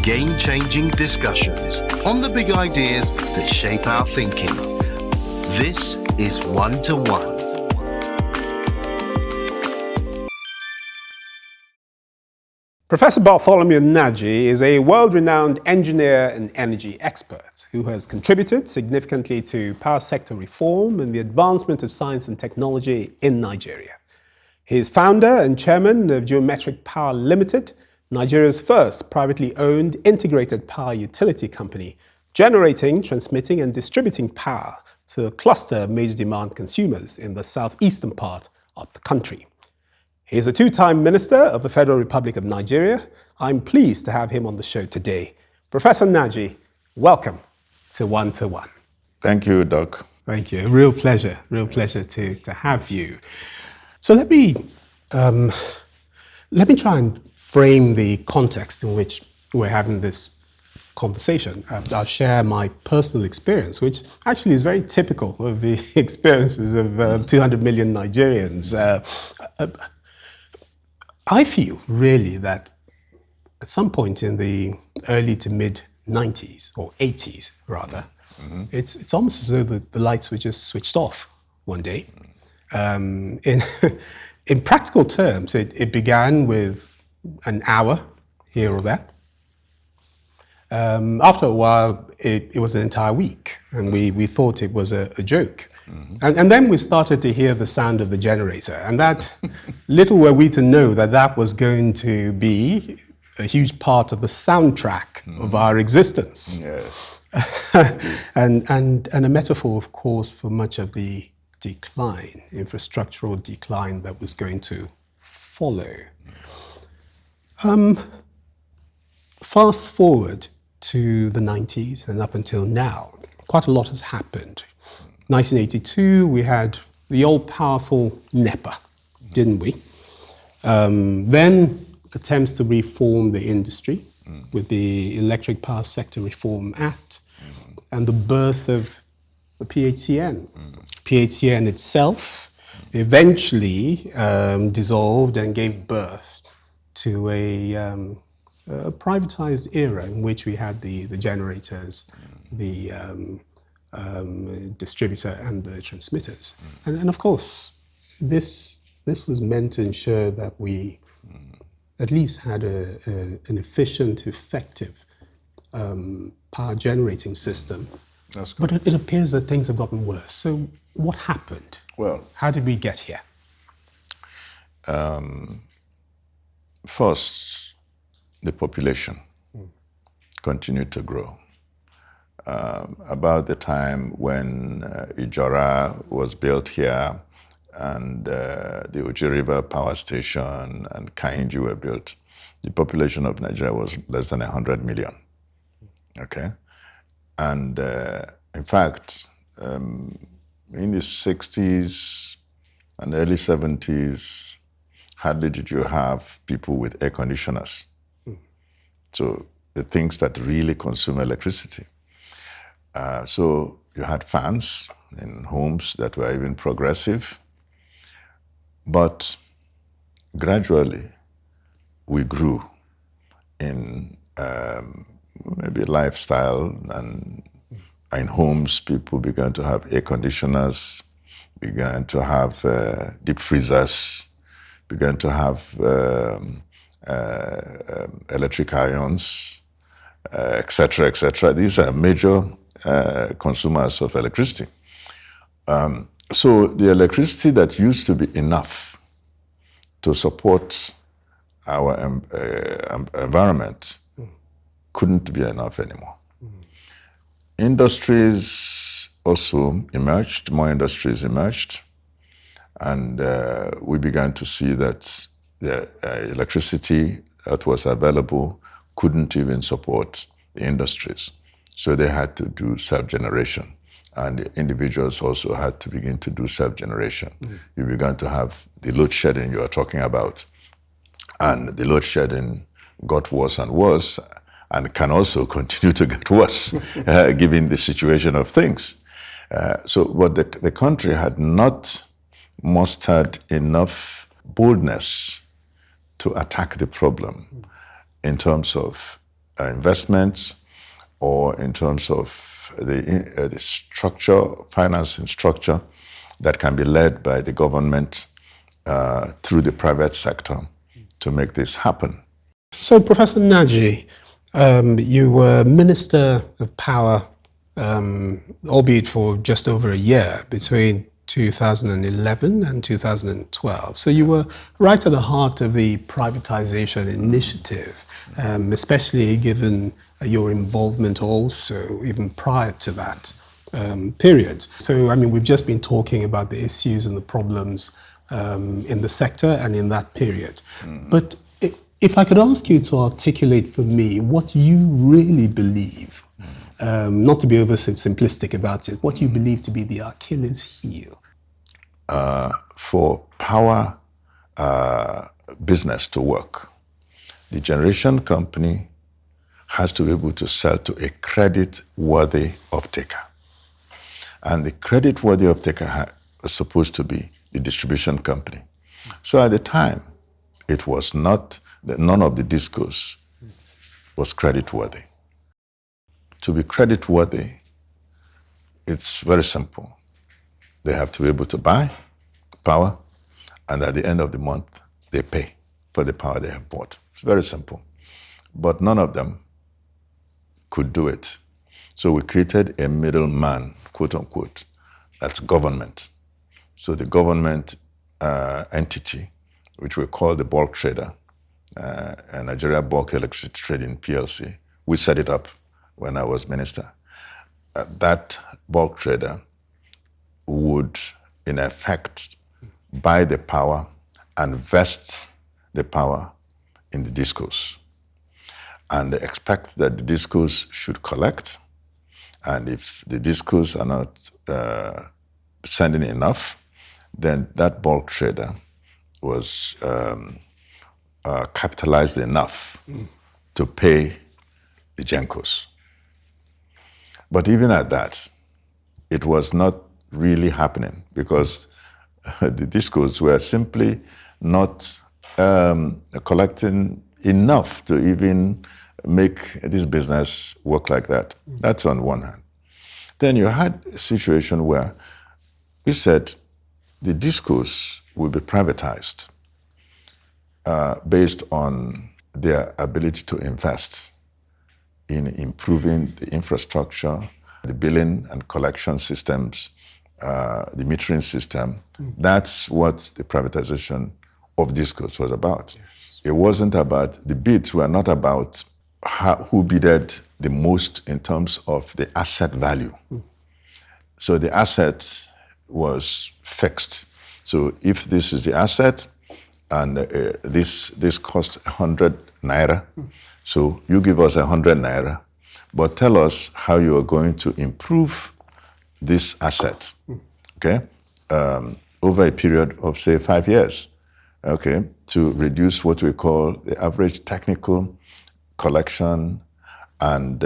game-changing discussions on the big ideas that shape our thinking. This is One2One. Professor Bartholomew Nnaji is a world-renowned engineer and energy expert who has contributed significantly to power sector reform and the advancement of science and technology in Nigeria. He is founder and chairman of Geometric Power Limited, Nigeria's first privately owned integrated power utility company, generating, transmitting and distributing power to a cluster of major demand consumers in the southeastern part of the country. He is a two-time Minister of the Federal Republic of Nigeria. I'm pleased to have him on the show today. Professor Nnaji, welcome to One2One. Thank you, Doc. Thank you. Real pleasure to have you. So let me try and frame the context in which we're having this conversation. I'll share my personal experience, which actually is very typical of the experiences of 200 million Nigerians. I feel really that at some point in the early to mid 90s, or 80s rather, it's almost as though the lights were just switched off one day. In practical terms, it began with an hour here or there. After a while, it was an entire week, and we thought it was a joke. And then we started to hear the sound of the generator, and that little were we to know that was going to be a huge part of the soundtrack of our existence. Yes. and a metaphor, of course, for much of the decline, infrastructural decline that was going to follow. Fast forward to the 90s and up until now, quite a lot has happened. 1982, we had the all-powerful NEPA, didn't we? Then attempts to reform the industry with the Electric Power Sector Reform Act and the birth of the PHCN. PHCN itself eventually dissolved and gave birth to a privatized era in which we had the generators, the distributor and the transmitters. And of course, this was meant to ensure that we at least had an efficient, effective power generating system. That's good. But it appears that things have gotten worse. So what happened? Well, how did we get here? First, the population continued to grow. About the time when Ijora was built here and the Uji River Power Station and Kainji were built, the population of Nigeria was less than 100 million. Okay? And in fact, in the 60s and early 70s, hardly did you have people with air conditioners. So the things that really consume electricity. So you had fans in homes that were even progressive. But gradually, we grew in maybe lifestyle, and in homes, people began to have air conditioners, began to have deep freezers, began to have electric irons, etc., etc. These are major consumers of electricity. So the electricity that used to be enough to support our environment couldn't be enough anymore. Industries also emerged, more industries emerged, and we began to see that the electricity that was available couldn't even support the industries. So they had to do self-generation. And the individuals also had to begin to do self-generation. You began to have the load shedding you are talking about. And the load shedding got worse and worse, and can also continue to get worse, given the situation of things. But the country had not mustered enough boldness to attack the problem in terms of investments or in terms of the structure, financing structure that can be led by the government through the private sector to make this happen. So, Professor Nnaji, you were Minister of Power, albeit for just over a year, between 2011 and 2012. So you were right at the heart of the privatization initiative, especially given your involvement also even prior to that period. So, I mean, we've just been talking about the issues and the problems in the sector and in that period. But if I could ask you to articulate for me what you really believe, not to be oversimplistic about it, what you believe to be the Achilles heel. For power business to work, the generation company has to be able to sell to a credit-worthy off-taker. And the credit-worthy off-taker was supposed to be the distribution company. So at the time, it was not that none of the discos was credit-worthy. To be credit-worthy, it's very simple. They have to be able to buy power, and at the end of the month, they pay for the power they have bought. It's very simple. But none of them could do it. So we created a middleman, quote unquote, that's government. So the government entity, which we call the bulk trader, Nigeria Bulk Electricity Trading PLC, we set it up when I was minister. That bulk trader would, in effect, buy the power and vest the power in the discos, and expect that the discos should collect. And if the discos are not sending enough, then that bulk trader was capitalized enough to pay the gencos. But even at that, it was not really happening because the discos were simply not collecting enough to even make this business work like that. That's on one hand. Then you had a situation where we said the discos will be privatized based on their ability to invest in improving the infrastructure, the billing and collection systems, the metering system. That's what the privatization of discos was about. Yes. It wasn't about, the bids were not about who bidded the most in terms of the asset value. So the asset was fixed. So if this is the asset and this cost 100 naira, so you give us 100 naira, but tell us how you are going to improve this asset, okay, over a period of, say, 5 years, okay, to reduce what we call the average technical, collection, and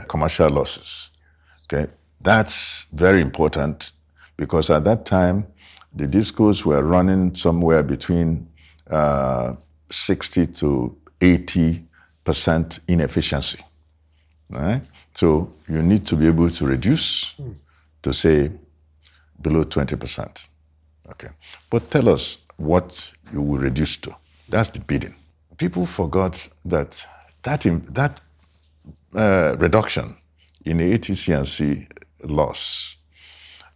commercial losses, okay? That's very important because at that time, the discos were running somewhere between 60 to 80% inefficiency, right? So you need to be able to reduce to, say, below 20%, okay? But tell us what you will reduce to. That's the bidding. People forgot that reduction in the ATC&C loss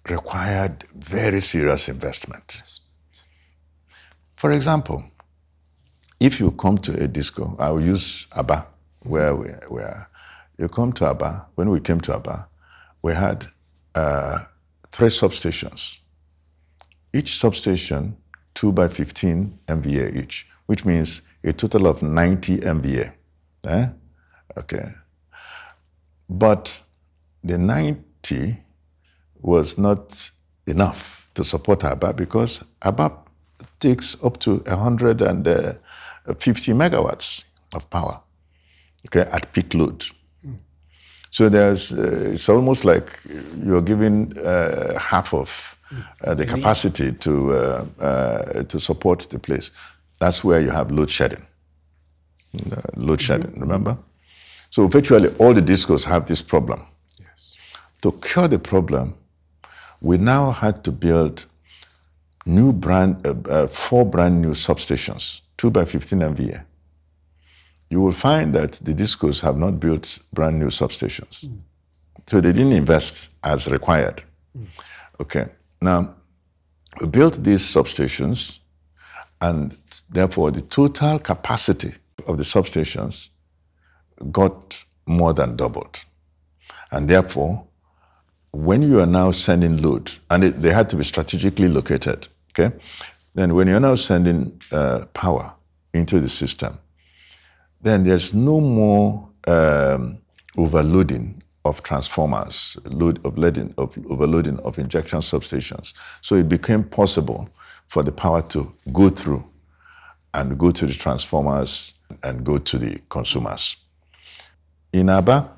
required very serious investment. For example, if you come to a disco, I will use Aba, where we are. You come to Aba, when we came to Aba, we had 3 substations. Each substation, 2 by 15 MVA each, which means a total of 90 MVA. Okay. But the 90 was not enough to support Aba because Aba takes up to 150 megawatts of power, okay, at peak load. So it's almost like you're giving half of the capacity to support the place. That's where you have load shedding. Remember? So virtually all the discos have this problem. Yes. To cure the problem, we now had to build four brand new substations, 2 by 15 MVA. You will find that the discos have not built brand new substations. So they didn't invest as required. Okay, now we built these substations, and therefore the total capacity of the substations got more than doubled. And therefore, when you are now sending load, and they had to be strategically located, okay? Then when you're now sending power into the system, then there's no more overloading of transformers, overloading of injection substations. So it became possible for the power to go through and go to the transformers and go to the consumers. In Aba,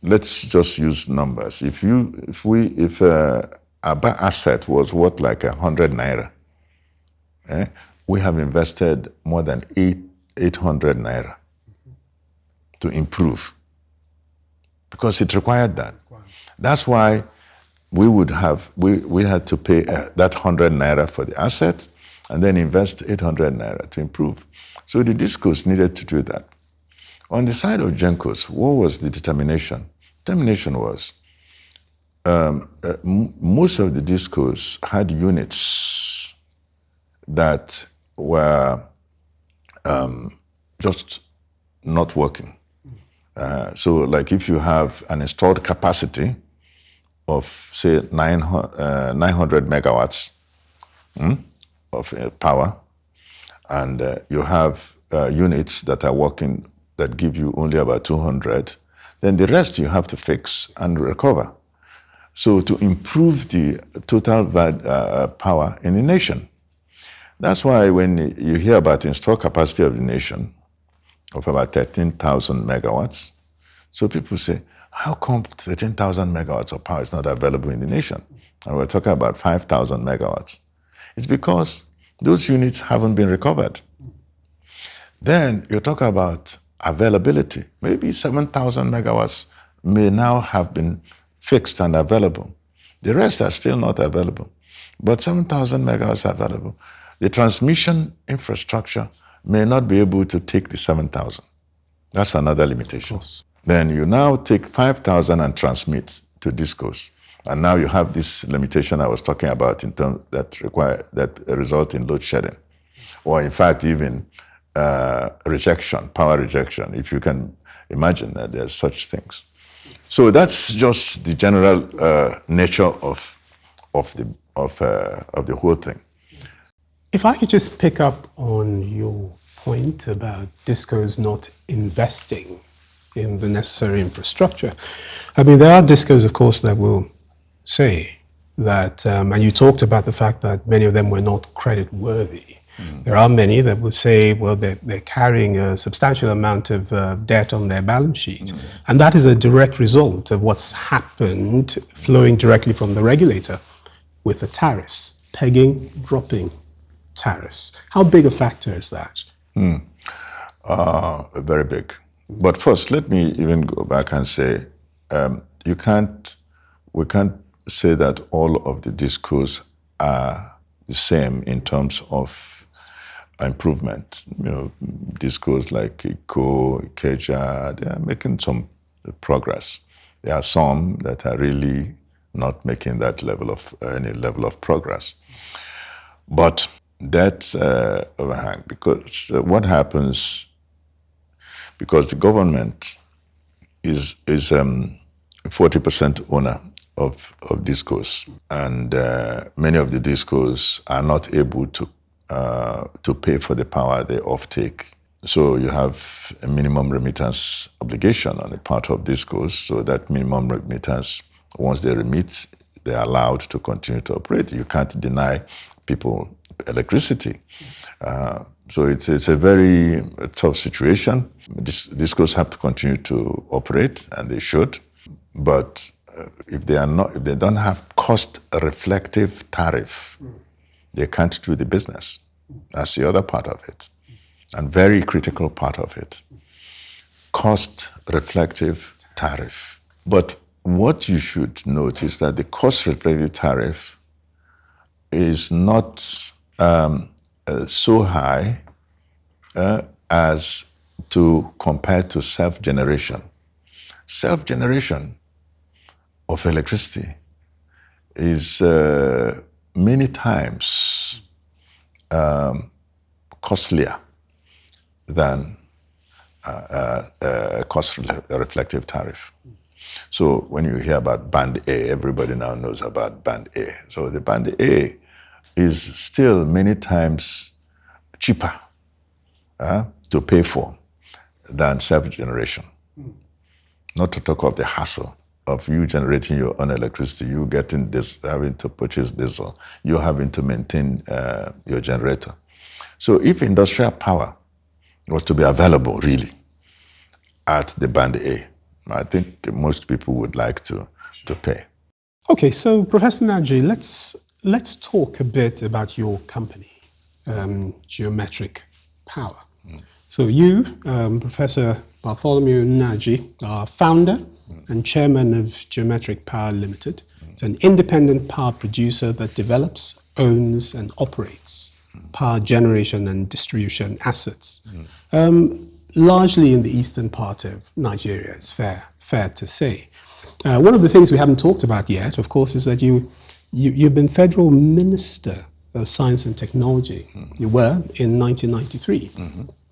let's just use numbers. If Aba asset was worth like 100 naira, we have invested more than 800 naira to improve, because it required that. That's why we had to pay that 100 naira for the asset and then invest 800 naira to improve. So the discos needed to do that. On the side of Gencos, what was the determination? Determination was most of the discos had units that were just not working. So like if you have an installed capacity of say 900 megawatts of power, and you have units that are working that give you only about 200, then the rest you have to fix and recover. So to improve the total power in the nation. That's why when you hear about installed capacity of the nation of about 13,000 megawatts, so people say, how come 13,000 megawatts of power is not available in the nation? And we're talking about 5,000 megawatts. It's because those units haven't been recovered. Then you talk about availability. Maybe 7,000 megawatts may now have been fixed and available. The rest are still not available. But 7,000 megawatts are available. The transmission infrastructure may not be able to take the 7,000. That's another limitation. Then you now take 5,000 and transmit to discos. And now you have this limitation I was talking about in terms that result in load shedding. Or in fact, even rejection, power rejection, if you can imagine that there's such things. So that's just the general nature of the whole thing. If I could just pick up on your point about discos not investing in the necessary infrastructure. I mean, there are discos, of course, that will say that, and you talked about the fact that many of them were not credit worthy. There are many that will say, well, they're carrying a substantial amount of debt on their balance sheet. And that is a direct result of what's happened flowing directly from the regulator with the tariffs, pegging, dropping tariffs. How big a factor is that? Very big. But first, let me even go back and say, we can't say that all of the discos are the same in terms of improvement. You know, discos like Iko, Ikeja, they are making some progress. There are some that are really not making that level of any level of progress. But that overhang, because what happens, because the government is 40% owner of discos, and many of the discos are not able to pay for the power they offtake. So you have a minimum remittance obligation on the part of discos. So that minimum remittance, once they remit, they're allowed to continue to operate. You can't deny people electricity. So it's a very tough situation. Discos have to continue to operate, and they should. But if they don't have cost-reflective tariff, they can't do the business. That's the other part of it, and very critical part of it. cost-reflective tariff. But what you should note is that the cost-reflective tariff is not so high as to compare to self-generation. Self-generation of electricity is many times costlier than a cost-reflective tariff. So when you hear about Band A, everybody now knows about Band A. So the Band A is still many times cheaper to pay for than self-generation. Not to talk of the hassle of you generating your own electricity, you getting this, having to purchase diesel, you having to maintain your generator. So if industrial power was to be available really at the Band A, I think most people would like to pay. Okay, so Professor Nnaji, let's talk a bit about your company, Geometric Power. So you, Professor Bartholomew Nnaji, are founder and chairman of Geometric Power Limited. It's an independent power producer that develops, owns, and operates power generation and distribution assets, largely in the eastern part of Nigeria, it's fair to say. One of the things we haven't talked about yet, of course, is that you've been Federal Minister of Science and Technology. You were in 1993.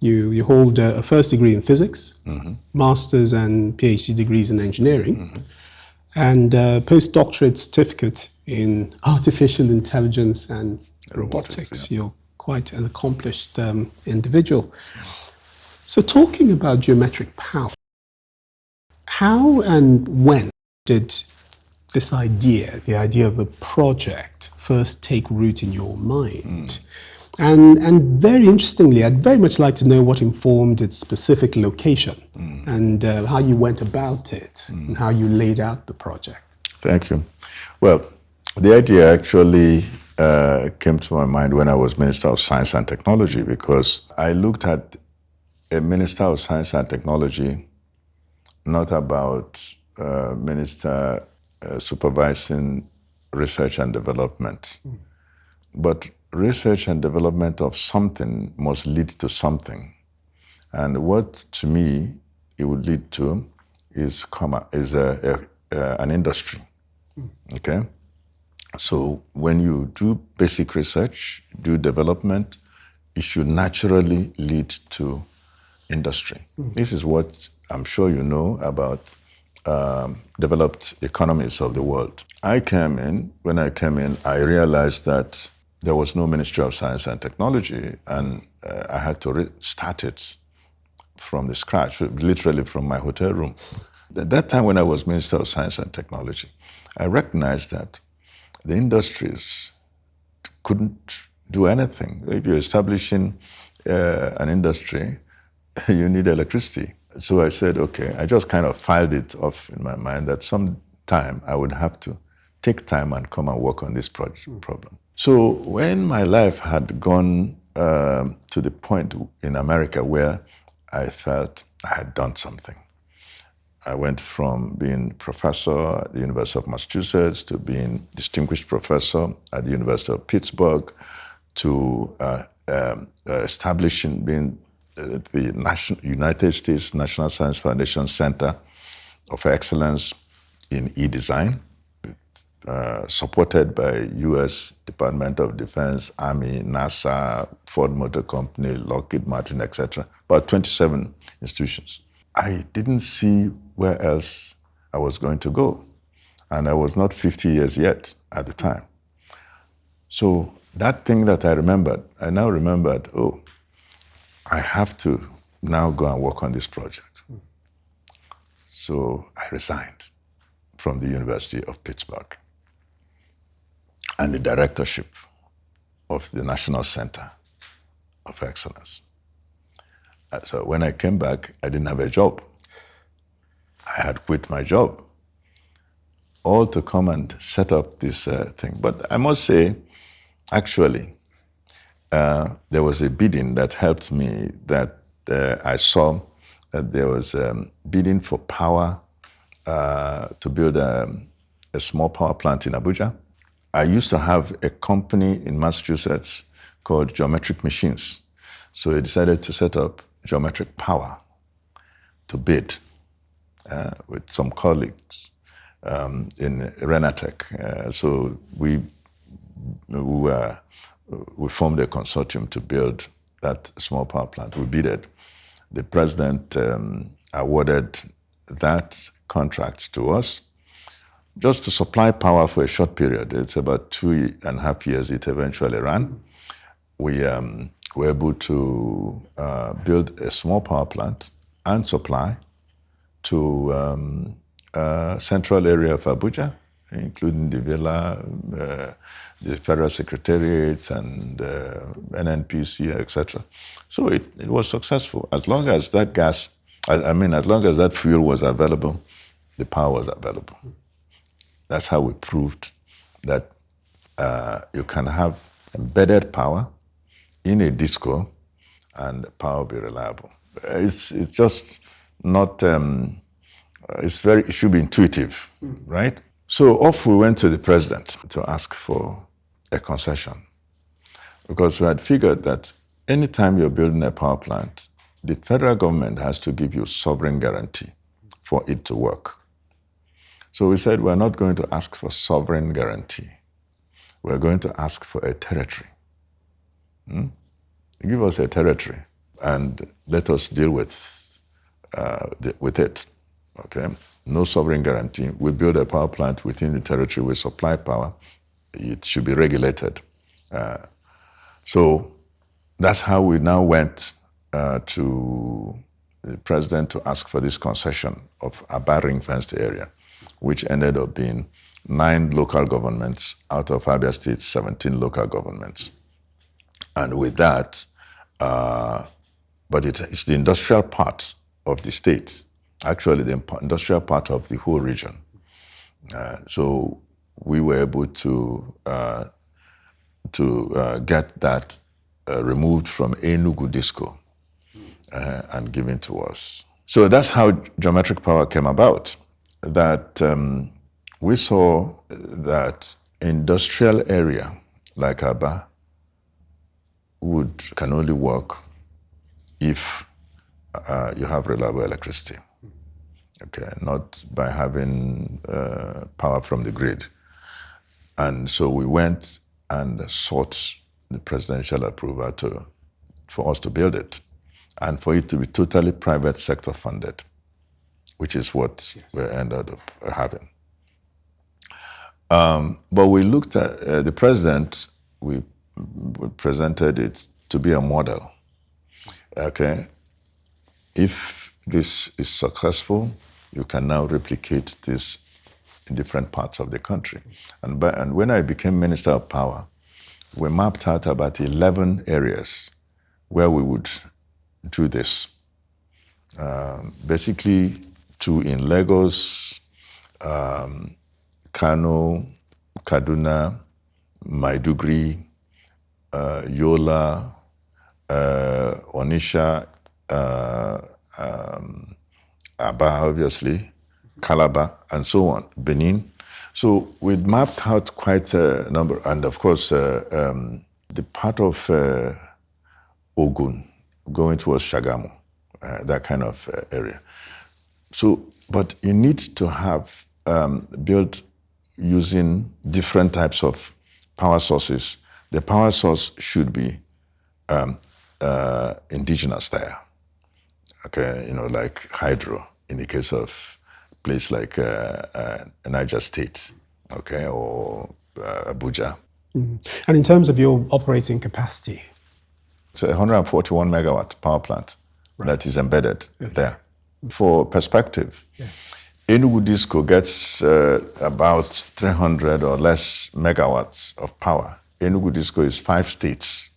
You hold a first degree in physics, master's and PhD degrees in engineering, and a postdoctorate certificate in artificial intelligence and robotics. You're quite an accomplished individual. So talking about geometric power, how and when did this idea, the idea of the project, first take root in your mind? And very interestingly, I'd very much like to know what informed its specific location and how you went about it and how you laid out the project. Thank you. Well, the idea actually came to my mind when I was Minister of Science and Technology, because I looked at a Minister of Science and Technology not about minister supervising research and development, but research and development of something must lead to something. And what, to me, it would lead to is an industry, okay? So when you do basic research, do development, it should naturally lead to industry. This is what I'm sure you know about developed economies of the world. When I came in, I realized that there was no Ministry of Science and Technology, and I had to start it from the scratch, literally from my hotel room. At that time when I was Minister of Science and Technology, I recognized that the industries couldn't do anything. If you're establishing an industry, you need electricity. So I said, okay, I just kind of filed it off in my mind that sometime I would have to take time and come and work on this problem. So when my life had gone to the point in America where I felt I had done something, I went from being professor at the University of Massachusetts to being distinguished professor at the University of Pittsburgh to establishing being the United States National Science Foundation Center of Excellence in e-design, supported by U.S. Department of Defense, Army, NASA, Ford Motor Company, Lockheed Martin, etc. About 27 institutions. I didn't see where else I was going to go. And I was not 50 years yet at the time. So that thing that I now remembered, I have to now go and work on this project. So I resigned from the University of Pittsburgh and the directorship of the National Center of Excellence. So when I came back, I didn't have a job. I had quit my job, all to come and set up this thing. But I must say, actually, there was a bidding that helped me that I saw there was bidding for power to build a small power plant in Abuja. I used to have a company in Massachusetts called Geometric Machines. So I decided to set up Geometric Power to bid with some colleagues in Renatec. So we formed a consortium to build that small power plant. We bidded. The president awarded that contract to us just to supply power for a short period. It's about 2.5 years it eventually ran. We were able to build a small power plant and supply to central area of Abuja, including the villa, the federal secretariat, and NNPC, etc. So it was successful. As long as that gas, as long as that fuel was available, the power was available. That's how we proved that you can have embedded power in a disco and power will be reliable. It's just not, it should be intuitive, right? So off we went to the president to ask for a concession, because we had figured that anytime you're building a power plant, the federal government has to give you sovereign guarantee for it to work. So we said, we're not going to ask for sovereign guarantee. We're going to ask for a territory. Give us a territory and let us deal with it. Okay? No sovereign guarantee. We build a power plant within the territory. We supply power. It should be regulated. So that's how we now went to the president to ask for this concession of Aba ring-fenced area, which ended up being 9 local governments out of Abia State's 17 local governments. And with that, but it's the industrial part of the state, actually the industrial part of the whole region. So we were able to get that removed from Enugu Disco and given to us. So that's how geometric power came about. That we saw that industrial area like Aba can only work if you have reliable electricity. Okay, not by having power from the grid. And so we went and sought the presidential approval for us to build it, and for it to be totally private sector funded, which is what we ended up having. But we looked at the president, we presented it to be a model. Okay, if this is successful, you can now replicate this in different parts of the country. And when I became Minister of Power, we mapped out about 11 areas where we would do this. Basically, 2 in Lagos, Kano, Kaduna, Maiduguri, Yola, Onitsha, Aba, obviously, Calabar, and so on, Benin. So we mapped out quite a number, and of course, the part of Ogun going towards Shagamu, that kind of area. So, but you need to have built using different types of power sources. The power source should be indigenous there. Okay, like hydro in the case of a place like Niger State, okay, or Abuja. Mm-hmm. And in terms of your operating capacity? It's a 141 megawatt power plant that is embedded there. For perspective, Enugu Disco gets about 300 or less megawatts of power. Enugu Disco is 5 states.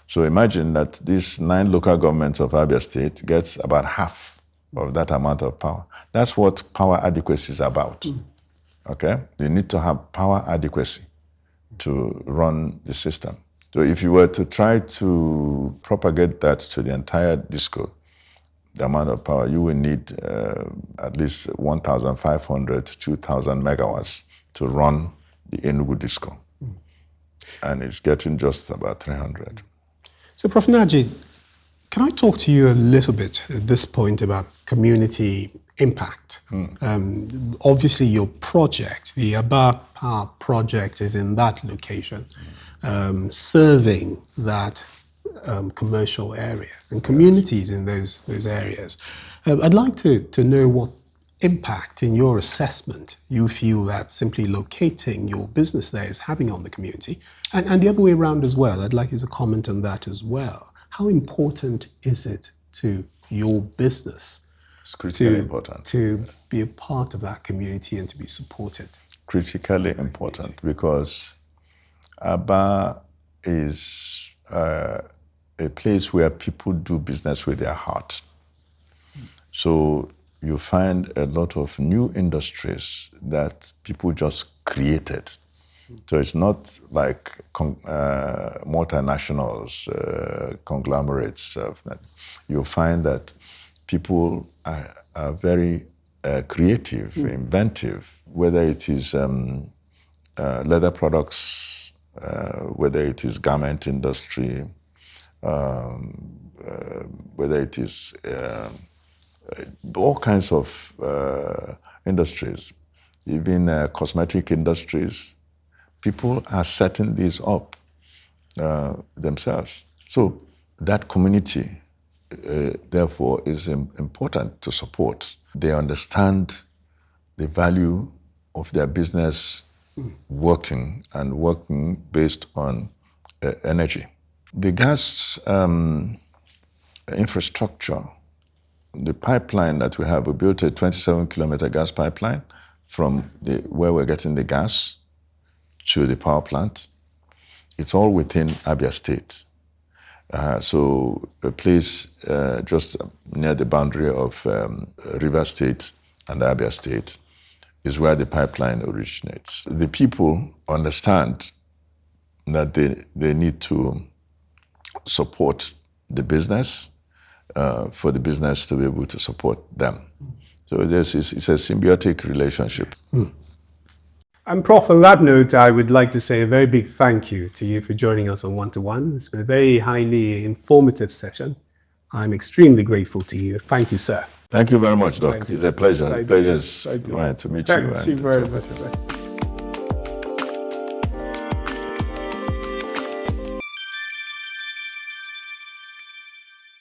So imagine that these 9 local governments of Abia State gets about half of that amount of power. That's what power adequacy is about. Okay? You need to have power adequacy to run the system. So if you were to try to propagate that to the entire disco, the amount of power, you will need at least 1,500 to 2,000 megawatts to run the Enugu Disco. And it's getting just about 300. So, Prof. Nnaji, can I talk to you a little bit at this point about community impact? Obviously, your project, the Aba Power project, is in that location, serving that commercial area and communities in those areas. I'd like to know what impact, in your assessment, you feel that simply locating your business there is having on the community, and the other way around as well. I'd like you to comment on that as well. How important is it to your business It's critically important. to be a part of that community and to be supported? Critically important, because Aba is a place where people do business with their heart. So you find a lot of new industries that people just created. So it's not like multinationals, conglomerates. You find that people are very creative, inventive, whether it is leather products, whether it is garment industry, whether it is all kinds of industries, even cosmetic industries. People are setting these up themselves. So that community, therefore, is important to support. They understand the value of their business working based on energy. The gas infrastructure, the pipeline that we have, we built a 27-kilometer gas pipeline from where we're getting the gas to the power plant. It's all within Abia State. So a place just near the boundary of River State and Abia State is where the pipeline originates. The people understand that they need to support the business for the business to be able to support them. So it's a symbiotic relationship. And Prof, on that note, I would like to say a very big thank you to you for joining us on One2One. It's been a very highly informative session. I'm extremely grateful to you. Thank you, sir. Thank you very much, Doc. It's a pleasure. Thank Pleasure you. to meet you. Thank you very much, sir.